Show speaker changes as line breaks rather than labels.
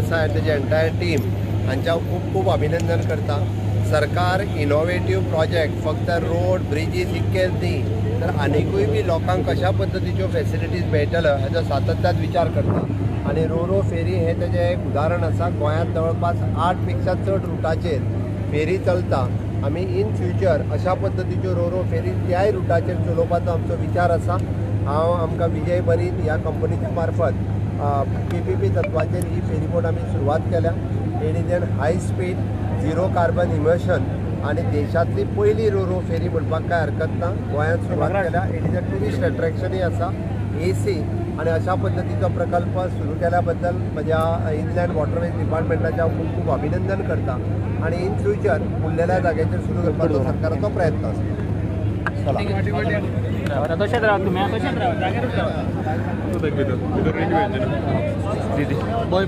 आसा आनी तेजी एंटायर टीम हांच्या खूब खूब अभिनंदन करता. सरकार इनोवेटीव प्रोजेक्ट फक्त रोड ब्रिजीस इतकेच न्ही तर आनिकूय बी लोकांक कशा पद्दतीच्यो फॅसिलिटीज मेळटल्यो हाचो सातत्यान विचार करता. आनी रोरो फेरी हे तेजें एक उदाहरण आसा. गोंयांत जवळपास 8 पेक्षा चड रुटाचेर फेरी चलता. आमी इन फ्युचर अशा पद्दतीच्यो रोरो फेरी त्याय रुटाचेर चलोवपाचो आमचो विचार आसा. आमकां विजय बरीन ह्या कंपनीच्या मार्फत PPP तत्वाचेर ही फेरीबोट आमी सुरवात केल्या. It is an high speed zero carbon immersion आनी देशांतली पयली रोरो फेरी म्हणपाक काय हरकत ना. गोंयांत सुरवात केल्या. इट इज अ ट्युरिस्ट अट्रॅक्शनूय आसा AC आणि अशा पद्धतीचो प्रकल्प सुरू केल्या बद्दल म्हज्या इनलँड वॉटरवेज डिपार्टमेंटाच्या खूब खूब अभिनंदन करता. आणि इन फ्युचर उरलेल्या जाग्याचेर सुरू करपाचो सरकाराचो प्रयत्न आसा.
तशेंच राव तुमी तशेंच राव जाग्यारूच राव.
पळय